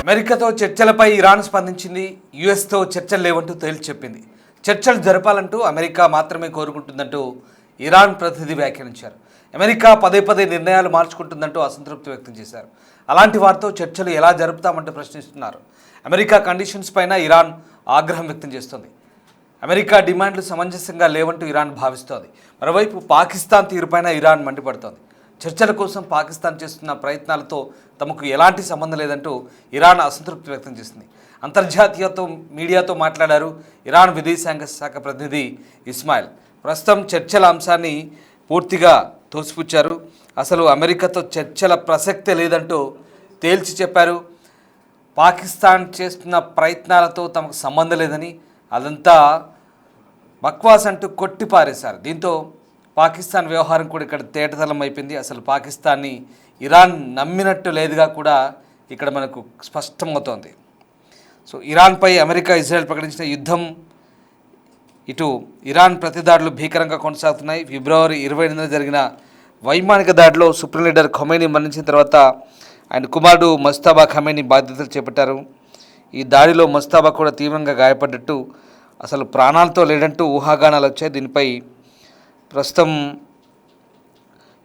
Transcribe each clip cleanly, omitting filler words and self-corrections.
అమెరికాతో చర్చలపై ఇరాన్ స్పందించింది. యుఎస్తో చర్చలు లేవంటూ తేల్చి చెప్పింది. చర్చలు జరపాలంటూ అమెరికా మాత్రమే కోరుకుంటుందంటూ ఇరాన్ ప్రతినిధి వ్యాఖ్యానించారు. అమెరికా పదే పదే నిర్ణయాలు మార్చుకుంటుందంటూ అసంతృప్తి వ్యక్తం చేశారు. అలాంటి వారితో చర్చలు ఎలా జరుపుతామంటూ ప్రశ్నిస్తున్నారు. అమెరికా కండిషన్స్ పైన ఇరాన్ ఆగ్రహం వ్యక్తం చేస్తోంది. అమెరికా డిమాండ్లు సమంజసంగా లేవంటూ ఇరాన్ భావిస్తోంది. మరోవైపు పాకిస్తాన్ తీరుపైన ఇరాన్ మండిపడుతోంది. చర్చల కోసం పాకిస్తాన్ చేస్తున్న ప్రయత్నాలతో తమకు ఎలాంటి సంబంధం లేదంటూ ఇరాన్ అసంతృప్తి వ్యక్తం చేసింది. అంతర్జాతీయతో మీడియాతో మాట్లాడారు ఇరాన్ విదేశాంగ శాఖ ప్రతినిధి ఇస్మాయిల్. ప్రస్తుతం చర్చల అంశాన్ని పూర్తిగా తోసిపుచ్చారు. అసలు అమెరికాతో చర్చల ప్రసక్తే లేదంటూ తేల్చి చెప్పారు. పాకిస్తాన్ చేస్తున్న ప్రయత్నాలతో తమకు సంబంధం లేదని, అదంతా బక్వాస్ అంటూ కొట్టిపారేశారు. దీంతో పాకిస్తాన్ వ్యవహారం కూడా ఇక్కడ తేటతలం అయిపోయింది. అసలు పాకిస్తాన్ని ఇరాన్ నమ్మినట్టు లేదుగా కూడా ఇక్కడ మనకు స్పష్టమవుతోంది. సో ఇరాన్పై అమెరికా ఇజ్రాయెల్ ప్రకటించిన యుద్ధం, ఇటు ఇరాన్ ప్రతిదాడులు భీకరంగా కొనసాగుతున్నాయి. ఫిబ్రవరి 28న జరిగిన వైమానిక దాడిలో సుప్రీం లీడర్ ఖొమైనీ మరణించిన తర్వాత ఆయన కుమారుడు ముజ్తబా ఖొమైనీ బాధ్యతలు చేపట్టారు. ఈ దాడిలో ముజ్తబా కూడా తీవ్రంగా గాయపడ్డట్టు, అసలు ప్రాణాలతో లేడంటూ ఊహాగానాలు వచ్చాయి. దీనిపై ప్రస్తుతం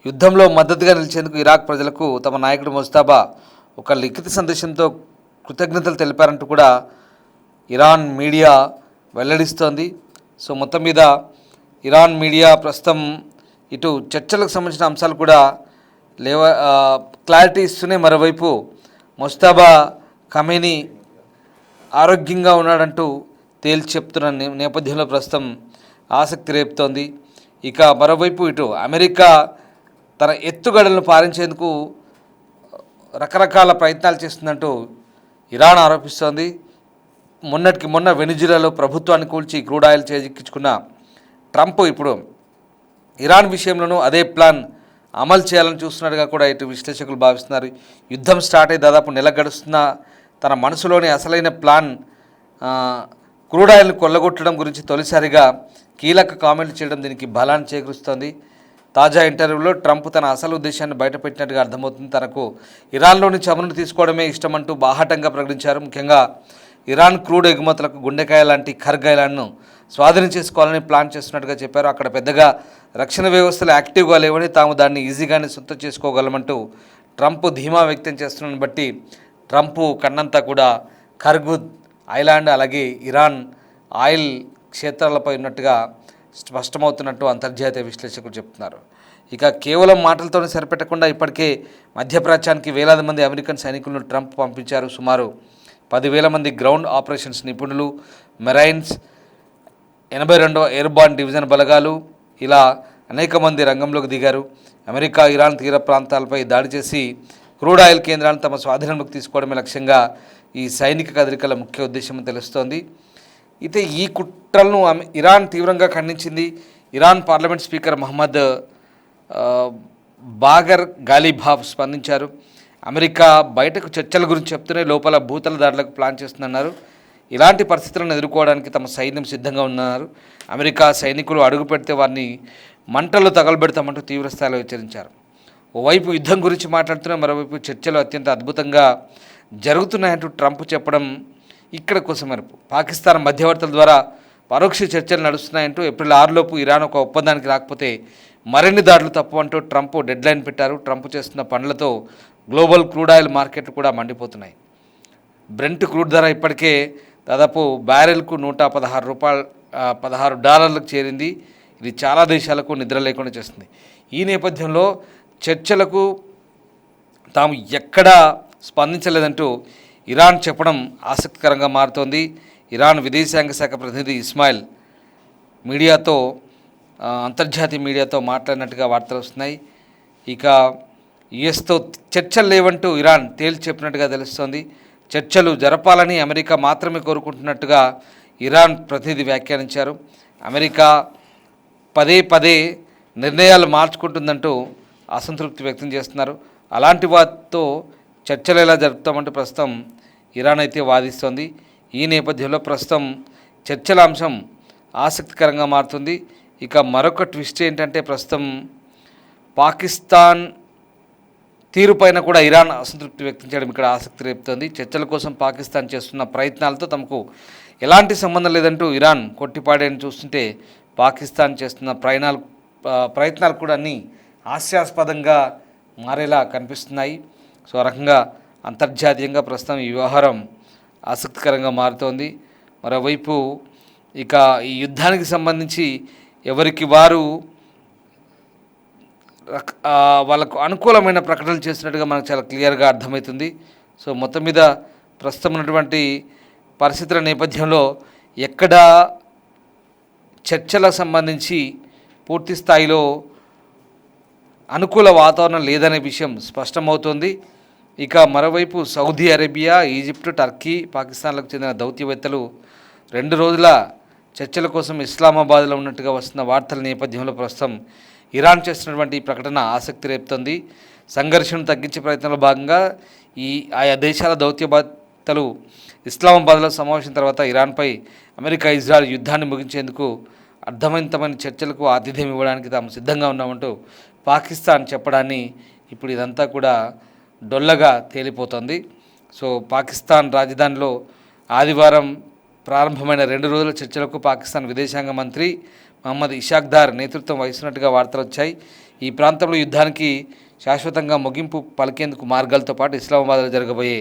యుద్ధంలో మద్దతుగా నిలిచేందుకు ఇరాక్ ప్రజలకు తమ నాయకుడు ముజ్తబా ఒక లిఖిత సందేశంతో కృతజ్ఞతలు తెలిపారంటూ కూడా ఇరాన్ మీడియా వెల్లడిస్తోంది. సో మొత్తం మీద ఇరాన్ మీడియా ప్రస్తుతం ఇటు చర్చలకు సంబంధించిన అంశాలు కూడా క్లారిటీ ఇస్తూనే, మరోవైపు ముజ్తబా ఖొమైనీ ఆరోగ్యంగా ఉన్నాడంటూ తేల్చి చెప్తున్న నేపథ్యంలో ప్రస్తుతం ఆసక్తి రేపుతోంది. ఇక మరోవైపు ఇటు అమెరికా తన ఎత్తుగడలను పారించేందుకు రకరకాల ప్రయత్నాలు చేస్తుందంటూ ఇరాన్ ఆరోపిస్తోంది. మొన్నటికి మొన్న వెనిజులాలో ప్రభుత్వాన్ని కూల్చి క్రూడ్ ఆయిల్ చేజిక్కించుకున్న ట్రంప్ ఇప్పుడు ఇరాన్ విషయంలోనూ అదే ప్లాన్ అమలు చేయాలని చూస్తున్నట్టుగా కూడా ఇటు విశ్లేషకులు భావిస్తున్నారు. యుద్ధం స్టార్ట్ అయ్యి దాదాపు నెల గడుస్తున్న తన మనసులోని అసలైన ప్లాన్ క్రూడ్ ఆయిల్ను కొల్లగొట్టడం గురించి తొలిసారిగా కీలక కామెంట్లు చేయడం దీనికి బలాన్ని చేకూరుస్తోంది. తాజా ఇంటర్వ్యూలో ట్రంప్ తన అసలు ఉద్దేశాన్ని బయటపెట్టినట్టుగా అర్థమవుతుంది. తనకు ఇరాన్లోని చమురును తీసుకోవడమే ఇష్టమంటూ బాహాటంగా ప్రకటించారు. ముఖ్యంగా ఇరాన్ క్రూడ్ ఎగుమతులకు గుండెకాయ లాంటి ఖర్గ్ ఐలాండ్ను స్వాధీనం చేసుకోవాలని ప్లాన్ చేస్తున్నట్టుగా చెప్పారు. అక్కడ పెద్దగా రక్షణ వ్యవస్థలు యాక్టివ్గా లేవని, తాము దాన్ని ఈజీగానే సొంతం చేసుకోగలమంటూ ట్రంప్ ధీమా వ్యక్తం చేస్తున్న బట్టి ట్రంప్ కన్నంతా కూడా ఖర్గ్ ఐలాండ్ అలాగే ఇరాన్ ఆయిల్ క్షేత్రాలపై ఉన్నట్టుగా స్పష్టమవుతున్నట్టు అంతర్జాతీయ విశ్లేషకులు చెప్తున్నారు. ఇక కేవలం మాటలతోనే సరిపెట్టకుండా ఇప్పటికే మధ్యప్రాచ్యానికి వేలాది మంది అమెరికన్ సైనికులను ట్రంప్ పంపించారు. సుమారు 10,000 మంది గ్రౌండ్ ఆపరేషన్స్ నిపుణులు, మెరైన్స్, 82వ ఎయిర్బార్న్ డివిజన్ బలగాలు, ఇలా అనేక మంది రంగంలోకి దిగారు. అమెరికా ఇరాన్ తీర ప్రాంతాలపై దాడి చేసి క్రూడ్ ఆయిల్ కేంద్రాలను తమ స్వాధీనంలోకి తీసుకోవడమే లక్ష్యంగా ఈ సైనిక కదలికల ముఖ్య ఉద్దేశం తెలుస్తోంది. అయితే ఈ కుట్రలను ఇరాన్ తీవ్రంగా ఖండించింది. Iran parliament speaker Mohammad Bagher Ghalibaf స్పందించారు. అమెరికా బయటకు చర్చల గురించి చెప్తూనే లోపల భూతల దాడులకు ప్లాన్ చేస్తుందన్నారు. ఇలాంటి పరిస్థితులను ఎదుర్కోవడానికి తమ సైన్యం సిద్ధంగా ఉన్నారు. అమెరికా సైనికులు అడుగు పెడితే వారిని మంటలు తగలబెడతామంటూ తీవ్రస్థాయిలో హెచ్చరించారు. ఓవైపు యుద్ధం గురించి మాట్లాడుతూనే మరోవైపు చర్చలు అత్యంత అద్భుతంగా జరుగుతున్నాయంటూ ట్రంప్ చెప్పడం ఇక్కడ కోసమరుపు. పాకిస్తాన్ మధ్యవర్తుల ద్వారా పరోక్ష చర్చలు నడుస్తున్నాయంటూ ఏప్రిల్ 6లోపు ఇరాన్ ఒక ఒప్పందానికి రాకపోతే మరిన్ని దాడులు తప్పు అంటూ ట్రంప్ డెడ్లైన్ పెట్టారు. ట్రంప్ చేస్తున్న పనులతో గ్లోబల్ క్రూడ్ ఆయిల్ మార్కెట్లు కూడా మండిపోతున్నాయి. బ్రెంట్ క్రూడ్ ధర ఇప్పటికే దాదాపు బ్యారెల్కు $116 చేరింది. ఇది చాలా దేశాలకు నిద్ర లేకుండా చేస్తుంది. ఈ నేపథ్యంలో చర్చలకు తాము ఎక్కడా స్పందించలేదంటూ ఇరాన్ చెప్పడం ఆసక్తికరంగా మారుతోంది. ఇరాన్ విదేశాంగ శాఖ ప్రతినిధి ఇస్మాయిల్ మీడియాతో అంతర్జాతీయ మీడియాతో మాట్లాడినట్టుగా వార్తలు వస్తున్నాయి. ఇక యుఎస్తో చర్చలు లేవంటూ ఇరాన్ తేల్చి చెప్పినట్టుగా తెలుస్తోంది. చర్చలు జరపాలని అమెరికా మాత్రమే కోరుకుంటున్నట్టుగా ఇరాన్ ప్రతినిధి వ్యాఖ్యానించారు. అమెరికా పదే పదే నిర్ణయాలు మార్చుకుంటుందంటూ అసంతృప్తి వ్యక్తం చేస్తున్నారు. అలాంటి వాటితో చర్చలు ఎలా జరుపుతామంటూ ప్రస్తుతం ఇరాన్ అయితే వాదిస్తోంది. ఈ నేపథ్యంలో ప్రస్తుతం చర్చల అంశం ఆసక్తికరంగా మారుతుంది. ఇక మరొక ట్విస్ట్ ఏంటంటే ప్రస్తుతం పాకిస్తాన్ తీరుపైన కూడా ఇరాన్ అసంతృప్తి వ్యక్తం చేయడం ఇక్కడ ఆసక్తి రేపుతోంది. చర్చల కోసం పాకిస్తాన్ చేస్తున్న ప్రయత్నాలతో తమకు ఎలాంటి సంబంధం లేదంటూ ఇరాన్ కొట్టిపాడేని చూస్తుంటే పాకిస్తాన్ చేస్తున్న ప్రయత్నాలు కూడా అన్నీ హాస్యాస్పదంగా మారేలా కనిపిస్తున్నాయి. సో ఆ రకంగా అంతర్జాతీయంగా ప్రస్తుతం ఈ వ్యవహారం ఆసక్తికరంగా మారుతోంది. మరోవైపు ఇక ఈ యుద్ధానికి సంబంధించి ఎవరికి వారు వాళ్ళకు అనుకూలమైన ప్రకటనలు చేస్తున్నట్టుగా మనకు చాలా క్లియర్గా అర్థమవుతుంది. సో మొత్తం మీద ప్రస్తుతం ఉన్నటువంటి పరిస్థితుల నేపథ్యంలో ఎక్కడ చర్చలకు సంబంధించి పూర్తి స్థాయిలో అనుకూల వాతావరణం లేదనే విషయం స్పష్టమవుతోంది. ఇక మరోవైపు సౌదీ అరేబియా, ఈజిప్ట్, టర్కీ, పాకిస్తాన్లకు చెందిన దౌత్యవేత్తలు 2 రోజుల చర్చల కోసం ఇస్లామాబాద్లో ఉన్నట్టుగా వస్తున్న వార్తల నేపథ్యంలో ప్రస్తుతం ఇరాన్ చేస్తున్నటువంటి ఈ ప్రకటన ఆసక్తి రేపుతోంది. సంఘర్షణను తగ్గించే ప్రయత్నంలో భాగంగా ఆయా దేశాల దౌత్యవేత్తలు ఇస్లామాబాద్లో సమావేశం తర్వాత ఇరాన్పై అమెరికా, ఇజ్రాయెల్ యుద్ధాన్ని ముగించేందుకు అర్థవంతమైన చర్చలకు ఆతిథ్యం ఇవ్వడానికి తాము సిద్ధంగా ఉన్నామంటూ పాకిస్తాన్ చెప్పడాన్ని ఇప్పుడు ఇదంతా కూడా డొల్లగా తేలిపోతుంది. సో పాకిస్తాన్ రాజధానిలో ఆదివారం ప్రారంభమైన 2 రోజుల చర్చలకు పాకిస్తాన్ విదేశాంగ మంత్రి మహమ్మద్ ఇషాక్దార్ నేతృత్వం వహిస్తున్నట్టుగా వార్తలు వచ్చాయి. ఈ ప్రాంతంలో యుద్ధానికి శాశ్వతంగా ముగింపు పలికేందుకు మార్గాలతో పాటు ఇస్లామాబాద్లో జరగబోయే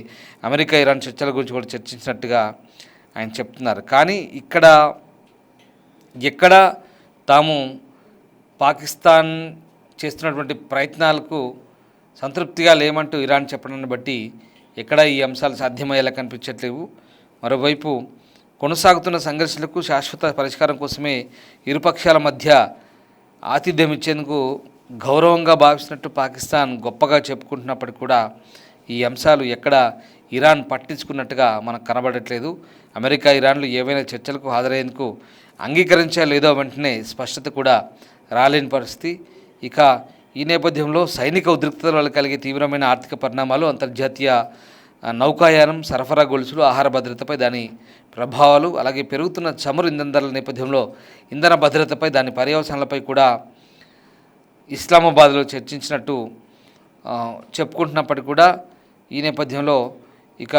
అమెరికా, ఇరాన్ చర్చల గురించి కూడా చర్చించినట్టుగా ఆయన చెప్తున్నారు. కానీ ఎక్కడ తాము పాకిస్తాన్ చేస్తున్నటువంటి ప్రయత్నాలకు సంతృప్తిగా లేమంటూ ఇరాన్ చెప్పడాన్ని బట్టి ఎక్కడ ఈ అంశాలు సాధ్యమయ్యేలా కనిపించట్లేవు. మరోవైపు కొనసాగుతున్న సంఘర్షణలకు శాశ్వత పరిష్కారం కోసమే ఇరుపక్షాల మధ్య ఆతిథ్యం ఇచ్చేందుకు గౌరవంగా భావిస్తున్నట్టు పాకిస్తాన్ గొప్పగా చెప్పుకుంటున్నప్పటికీ కూడా ఈ అంశాలు ఎక్కడ ఇరాన్ పట్టించుకున్నట్టుగా మనకు కనబడట్లేదు. అమెరికా, ఇరాన్లు ఏవైనా చర్చలకు హాజరయ్యేందుకు అంగీకరించా లేదో వెంటనే స్పష్టత కూడా రాలేని పరిస్థితి. ఇక ఈ నేపథ్యంలో సైనిక ఉద్రిక్తతల వల్ల కలిగే తీవ్రమైన ఆర్థిక పరిణామాలు, అంతర్జాతీయ నౌకాయానం, సరఫరా గొలుసులు, ఆహార భద్రతపై దాని ప్రభావాలు, అలాగే పెరుగుతున్న చమురు ఇంధన ధరల నేపథ్యంలో ఇంధన భద్రతపై దాని పర్యవసానాలపై కూడా ఇస్లామాబాద్లో చర్చించినట్టు చెప్పుకుంటున్నప్పటికీ కూడా ఈ నేపథ్యంలో ఇక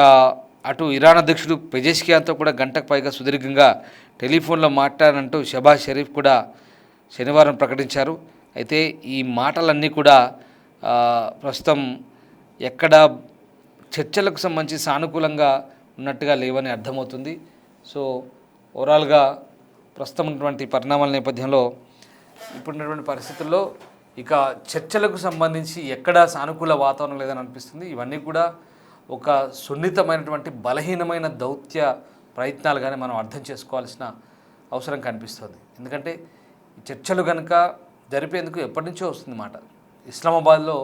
అటు ఇరాన్ అధ్యక్షుడు పెజెష్కియాన్తో కూడా గంటకు పైగా సుదీర్ఘంగా టెలిఫోన్లో మాట్లాడారంటూ షబాజ్ షరీఫ్ కూడా శనివారం ప్రకటించారు. అయితే ఈ మాటలన్నీ కూడా ప్రస్తుతం ఎక్కడ చర్చలకు సంబంధించి సానుకూలంగా ఉన్నట్టుగా లేవని అర్థమవుతుంది. సో ఓవరాల్గా ప్రస్తుతం ఉన్నటువంటి పరిణామాల నేపథ్యంలో ఇప్పుడున్నటువంటి పరిస్థితుల్లో ఇక చర్చలకు సంబంధించి ఎక్కడ సానుకూల వాతావరణం లేదని అనిపిస్తుంది. ఇవన్నీ కూడా ఒక సున్నితమైనటువంటి బలహీనమైన దౌత్య ప్రయత్నాలుగానే మనం అర్థం చేసుకోవాల్సిన అవసరం కనిపిస్తుంది. ఎందుకంటే చర్చలు కనుక జరిపేందుకు ఎప్పటి నుంచో వస్తుంది మాట. ఇస్లామాబాద్లో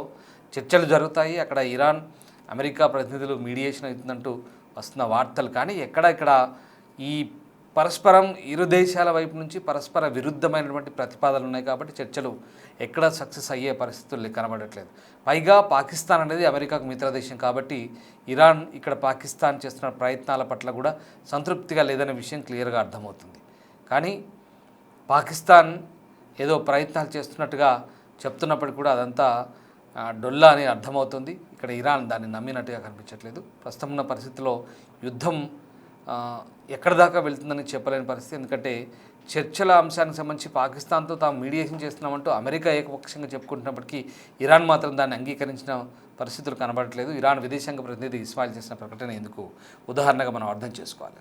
చర్చలు జరుగుతాయి, అక్కడ ఇరాన్, అమెరికా ప్రతినిధులు మీడియేషన్ అవుతుందంటూ వస్తున్న వార్తలు. కానీ ఇక్కడ ఈ పరస్పరం ఇరు దేశాల వైపు నుంచి పరస్పర విరుద్ధమైనటువంటి ప్రతిపాదనలు ఉన్నాయి కాబట్టి చర్చలు ఎక్కడ సక్సెస్ అయ్యే పరిస్థితులు కనబడట్లేదు. పైగా పాకిస్తాన్ అనేది అమెరికాకు మిత్రదేశం కాబట్టి ఇరాన్ ఇక్కడ పాకిస్తాన్ చేస్తున్న ప్రయత్నాల పట్ల కూడా సంతృప్తిగా లేదనే విషయం క్లియర్గా అర్థమవుతుంది. కానీ పాకిస్తాన్ ఏదో ప్రయత్నాలు చేస్తున్నట్టుగా చెప్తున్నప్పటికీ కూడా అదంతా డొల్లా అని అర్థమవుతుంది. ఇక్కడ ఇరాన్ దాన్ని నమ్మినట్టుగా కనిపించట్లేదు. ప్రస్తుతం ఉన్న పరిస్థితిలో యుద్ధం ఎక్కడి దాకా వెళ్తుందని చెప్పలేని పరిస్థితి. ఎందుకంటే చర్చల అంశానికి సంబంధించి పాకిస్తాన్తో తాము మీడియేషన్ చేస్తున్నామంటూ అమెరికా ఏకపక్షంగా చెప్పుకుంటున్నప్పటికీ ఇరాన్ మాత్రం దాన్ని అంగీకరించిన పరిస్థితులు కనబడట్లేదు. ఇరాన్ విదేశాంగ ప్రతినిధి ఇస్మాయిల్ చేసిన ప్రకటన ఎందుకు ఉదాహరణగా మనం అర్థం చేసుకోవాలి.